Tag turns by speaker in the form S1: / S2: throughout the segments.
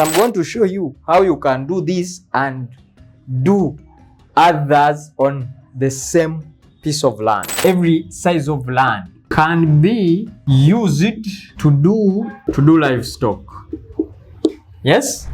S1: I'm going to show you how you can do this and do others on the same piece of land. Every size of land can be used to do livestock. Yes?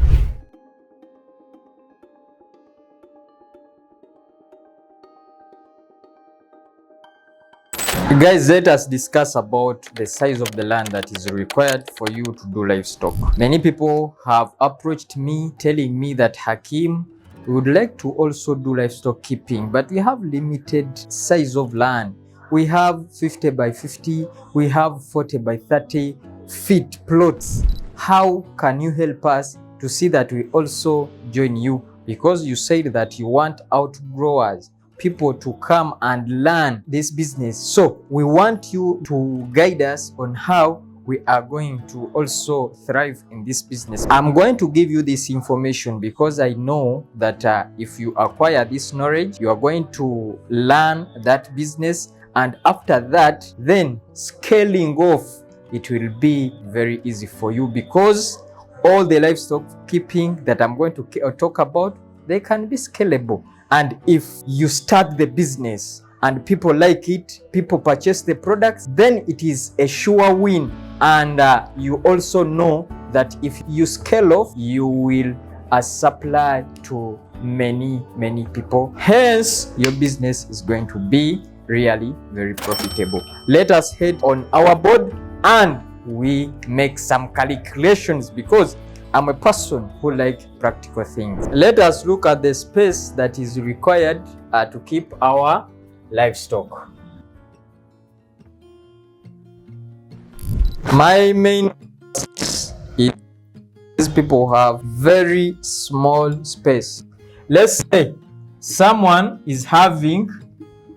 S1: Guys, let us discuss about the size of the land that is required for you to do livestock. Many people have approached me telling me that, Hakim, we would like to also do livestock keeping, but we have limited size of land. We have 50 by 50, we have 40 by 30 feet plots. How can you help us to see that we also join you? Because you said that you want outgrowers, people to come and learn this business. So we want you to guide us on how we are going to also thrive in this business. I'm going to give you this information because I know that if you acquire this knowledge, you are going to learn that business, and after that, then scaling off, it will be very easy for you, because all the livestock keeping that I'm going to talk about, they can be scalable. And if you start the business and people like it, people purchase the products, then it is a sure win. And you also know that if you scale off, you will supply to many people. Hence, your business is going to be really very profitable. Let us head on our board and we make some calculations, because I'm a person who likes practical things. Let us look at the space that is required to keep our livestock. My main is people have very small space. Let's say someone is having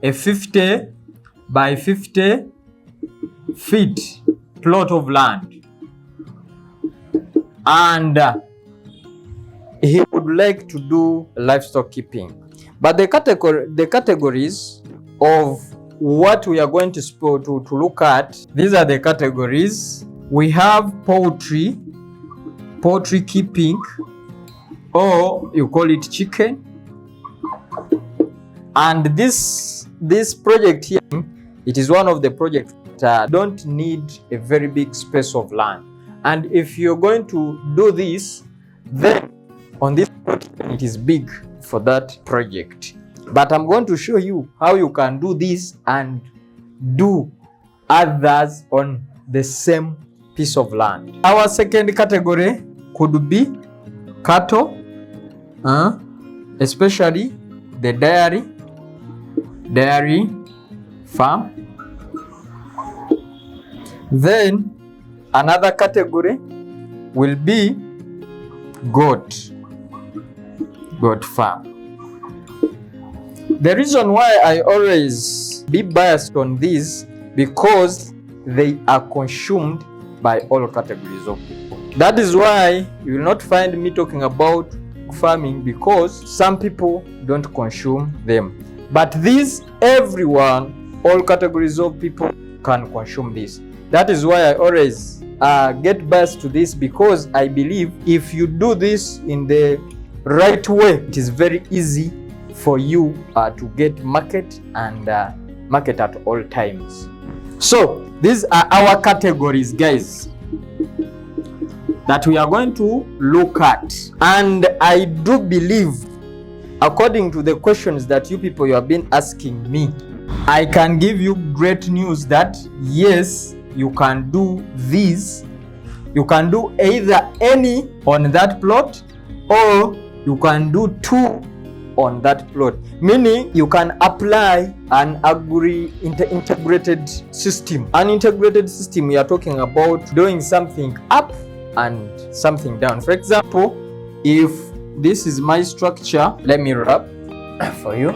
S1: a 50 by 50 feet plot of land, and he would like to do livestock keeping. But the categories of what we are going to look at, these are the categories. We have poultry keeping, or you call it chicken. And this project here, it is one of the projects that don't need a very big space of land. And if you're going to do this, then on this project, it is big for that project. But I'm going to show you how you can do this and do others on the same piece of land. Our second category could be cattle, especially the dairy farm. Then another category will be goat farm. The reason why I always be biased on this, because they are consumed by all categories of people. That is why you will not find me talking about farming, because some people don't consume them. But these, everyone, all categories of people can consume this. That is why I always get biased to this, because I believe if you do this in the right way, it is very easy for you to get market and market at all times. So these are our categories, guys, that we are going to look at. And I do believe, according to the questions that you people have been asking me, I can give you great news that yes, you can do this. You can do either any on that plot, or you can do two on that plot. Meaning you can apply an integrated system. An integrated system, we are talking about doing something up and something down. For example, if this is my structure, let me wrap for you.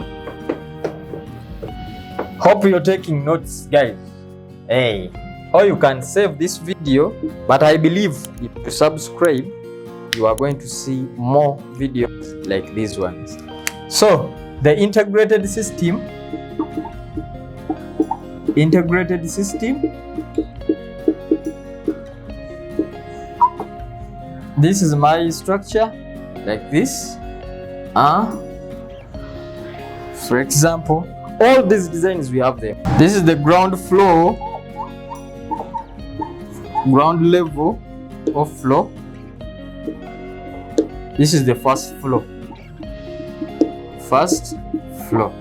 S1: Hope you're taking notes, guys. Hey. Or you can save this video, but I believe if you subscribe, you are going to see more videos like these ones. So the integrated system, This is my structure, like this. For example, all these designs we have there. This is the ground floor, ground level of floor. This is the first floor. First floor.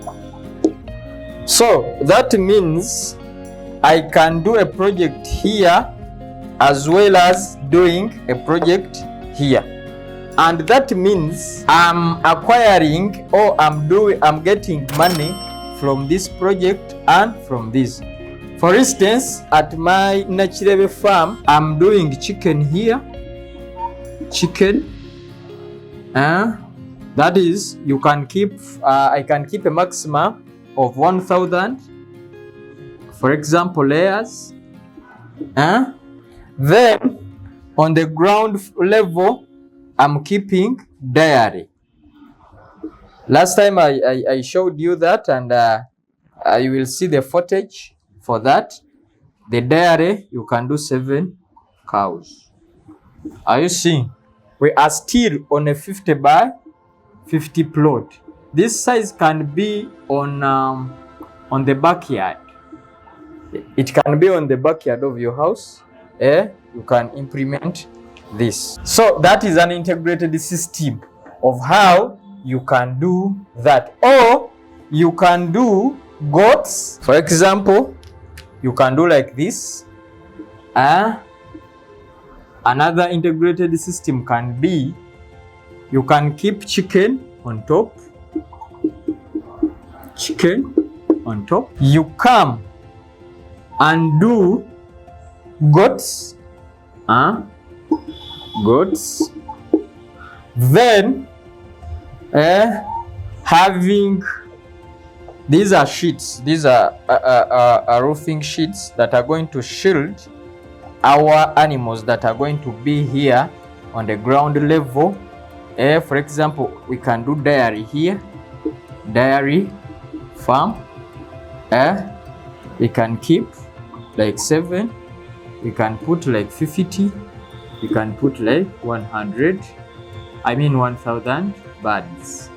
S1: So that means I can do a project here as well as doing a project here. And that means I'm acquiring or I'm getting money from this project and from this. For instance, at my Int'l farm, I'm doing chicken here. Chicken. That is, you can keep, I can keep a maximum of 1,000, for example, layers. Then on the ground level, I'm keeping dairy. Last time I showed you that, and you will see the footage for that. The dairy, you can do 7 cows. Are you seeing? We are still on a 50 by 50 plot. This size can be on the backyard. It can be on the backyard of your house. You can implement this. So that is an integrated system of how you can do that. Or you can do goats. For example, you can do like this. Another integrated system can be, you can keep chicken on top. Chicken on top. You come and do goats. Goats. Then having, these are sheets. These are roofing sheets that are going to shield our animals that are going to be here on the ground level. For example, we can do dairy here. Dairy farm. We can keep like 7. We can put like 50. We can put like 100. 1,000 birds.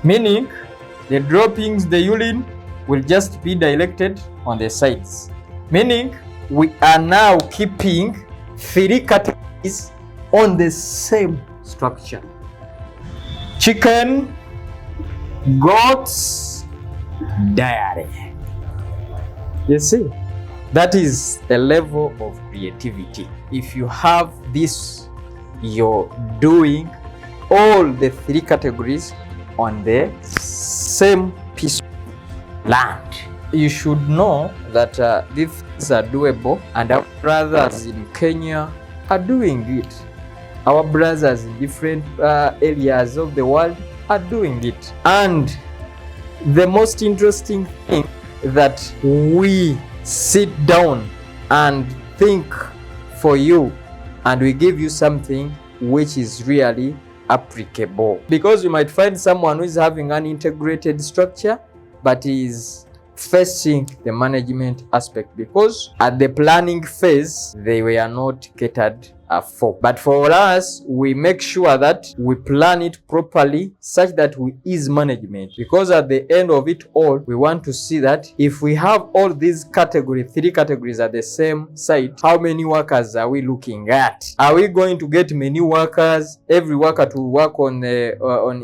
S1: Meaning the droppings, the urine will just be directed on the sides. Meaning we are now keeping 3 categories on the same structure. Chicken, goats, dairy. You see, that is a level of creativity. If you have this, you're doing all the 3 categories on the same piece of land. You should know that these things are doable, and our brothers in Kenya are doing it. Our brothers in different areas of the world are doing it. And the most interesting thing that we sit down and think for you, and we give you something which is really applicable. Because you might find someone who is having an integrated structure but is facing the management aspect, because at the planning phase they were not catered for. But for us, we make sure that we plan it properly such that we ease management, because at the end of it all, we want to see that if we have all these categories, 3 categories at the same site, how many workers are we looking at? Are we going to get many workers, every worker to work on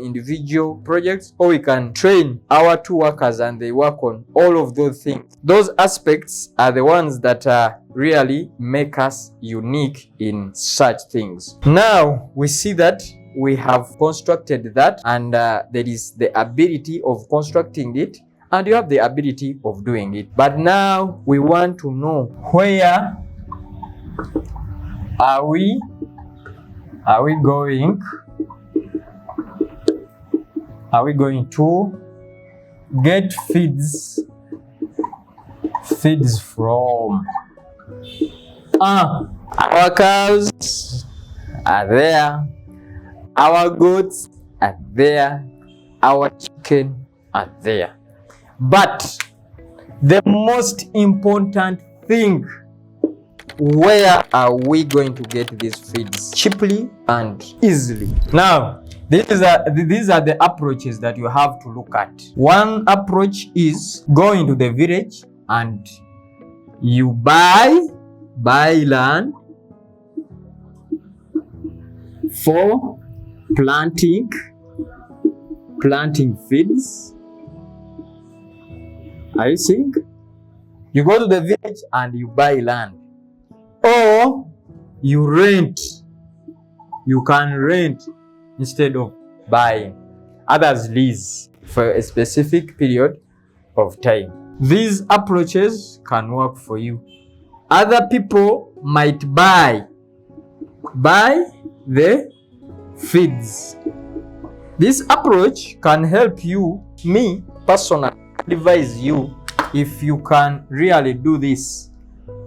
S1: individual projects, or we can train our 2 workers and they work on all of those things? Those aspects are the ones that really make us unique in such things. Now we see that we have constructed that, and there is the ability of constructing it, and you have the ability of doing it. But now we want to know, where are we going? Are we going to get feeds from? Our cows are there, our goats are there, our chicken are there. But the most important thing where are we going to get these feeds cheaply and easily? Now, these are the approaches that you have to look at. One approach is going to the village and you buy land for planting feeds. I think you go to the village and you buy land, or you rent. You can rent instead of buying. Others lease for a specific period of time. These approaches can work for you. Other people might buy the feeds. This approach can help you. Me personally advise you, if you can really do this,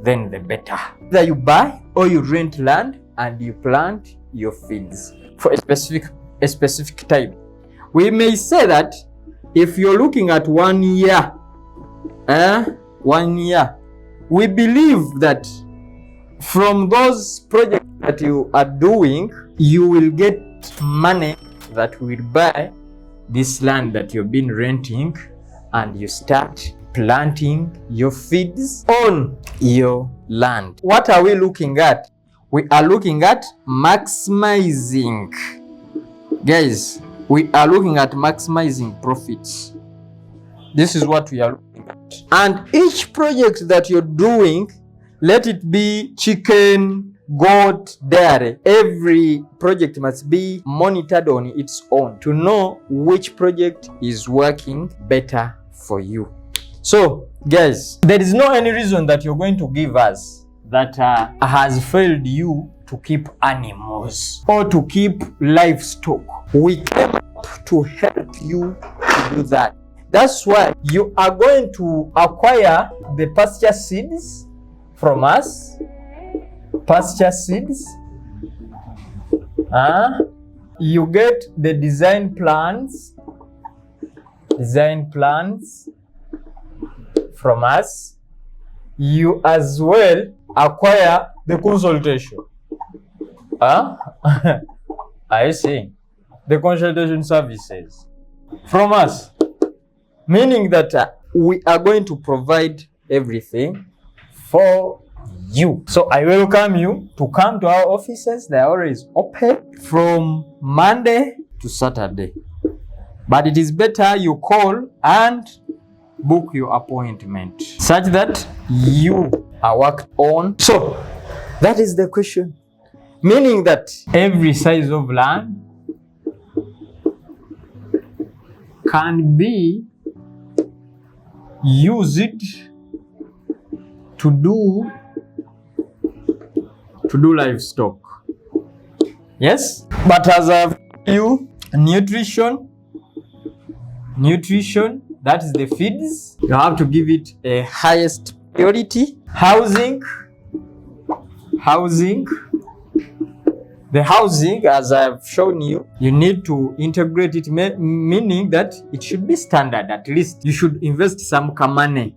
S1: then the better. Either you buy or you rent land and you plant your feeds for a specific time. We may say that if you're looking at 1 year, we believe that from those projects that you are doing, you will get money that will buy this land that you've been renting, and you start planting your feeds on your land. What are we looking at? We are looking at maximizing. Guys, we are looking at maximizing profits. This is what we are looking at. And each project that you're doing, let it be chicken, goat, dairy, every project must be monitored on its own to know which project is working better for you. So guys, there is no any reason that you're going to give us that has failed you to keep animals or to keep livestock. We came up to help you to do that. That's why you are going to acquire the pasture seeds from us. Pasture seeds. You get the design plans from us. You as well acquire the consultation. I see. The consultation services from us, meaning that we are going to provide everything for you. So I welcome you to come to our offices. They are always open from Monday to Saturday. But it is better you call and book your appointment such that you are worked on. So that is the question. Meaning that every size of land can be used to do livestock. Yes, but as I've told you, nutrition, that is the feeds. You have to give it a highest priority. Housing. The housing, as I've shown you, you need to integrate it, meaning that it should be standard. At least you should invest some money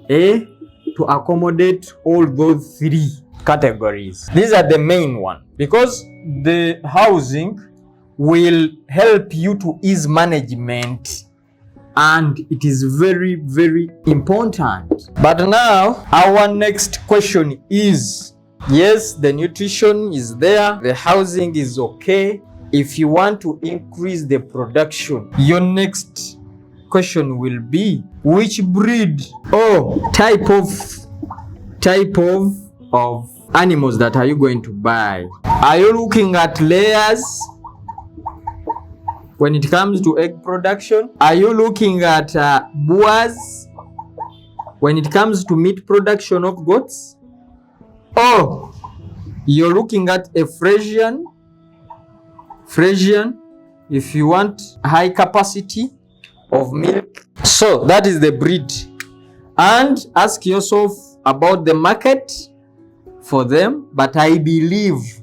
S1: to accommodate all those three categories. These are the main one, because the housing will help you to ease management, and it is very, very important. But now our next question is, yes, the nutrition is there, the housing is okay. If you want to increase the production, your next question will be, which breed or type of animals that are you going to buy? Are you looking at layers when it comes to egg production? Are you looking at boars when it comes to meat production of goats? Or you're looking at a Frisian if you want high capacity of milk? So that is the breed. And ask yourself about the market for them. But I believe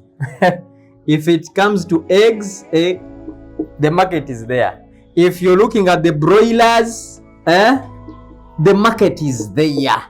S1: if it comes to eggs, the market is there. If you're looking at the broilers, the market is there.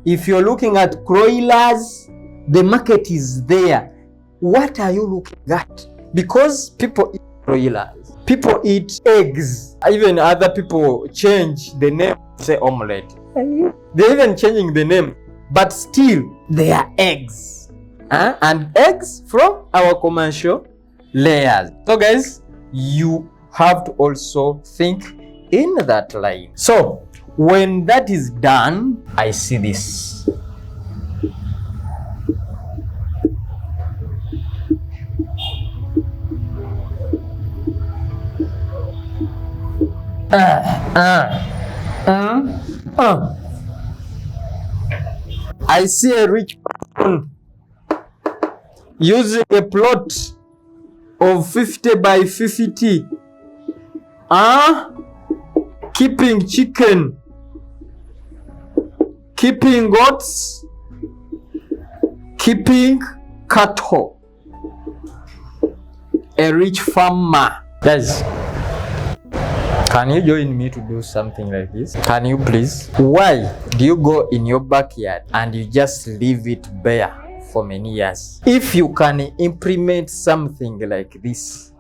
S1: If you're looking at broilers, The market is there. What are you looking at? Because people eat broilers, people eat eggs. Even other people change the name, say omelette. They're even changing the name, but still they are eggs. And eggs from our commercial layers. So guys, you have to also think in that line. So when that is done, I see this. I see a rich person using a plot of 50 by 50, keeping chicken, keeping goats, keeping cattle. A rich farmer. Guys, can you join me to do something like this? Can you please? Why do you go in your backyard and you just leave it bare for many years? If you can implement something like this.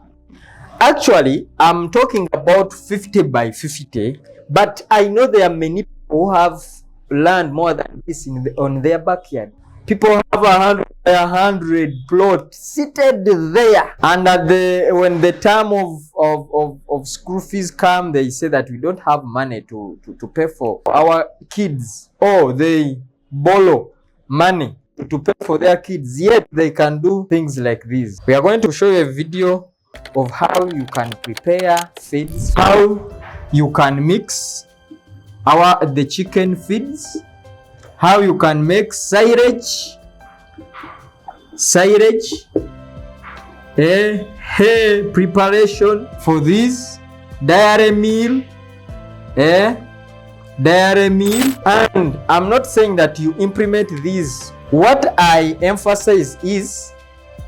S1: Actually, I'm talking about 50 by 50, but I know there are many people who have land more than this on their backyard. People have 100 plots seated there, and when the time of school fees come, they say that we don't have money to pay for our kids, or they borrow money to pay for their kids, yet they can do things like this. We are going to show you a video of how you can prepare feeds, how you can mix the chicken feeds, how you can make silage, hay preparation for this, dairy meal, and I'm not saying that you implement these. What I emphasize is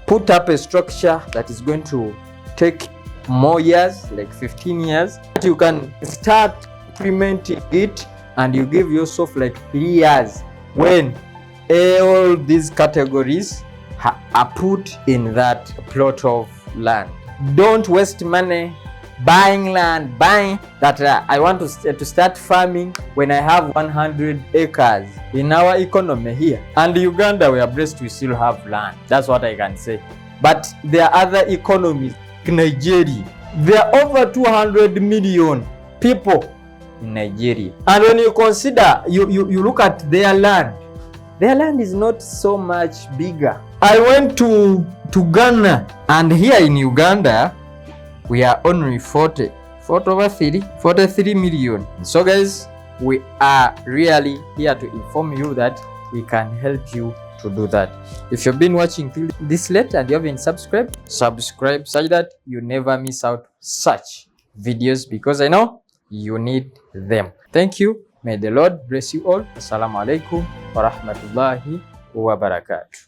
S1: put up a structure that is going to take more years, like 15 years. You can start implementing it, and you give yourself like 3 years when all these categories are put in that plot of land. Don't waste money buying land, buying that I want to start farming when I have 100 acres. In our economy here and Uganda, we are blessed, we still have land. That's what I can say. But there are other economies. Nigeria, there are over 200 million people in Nigeria, and when you consider, you look at their land is not so much bigger. I went to Ghana, and here in Uganda we are only 43 million. So guys, we are really here to inform you that we can help you to do that. If you've been watching till this late and you haven't subscribed, subscribe so that you never miss out such videos, because I know you need them. Thank you. May the Lord bless you all. Assalamu alaikum wa rahmatullahi wa barakatuh.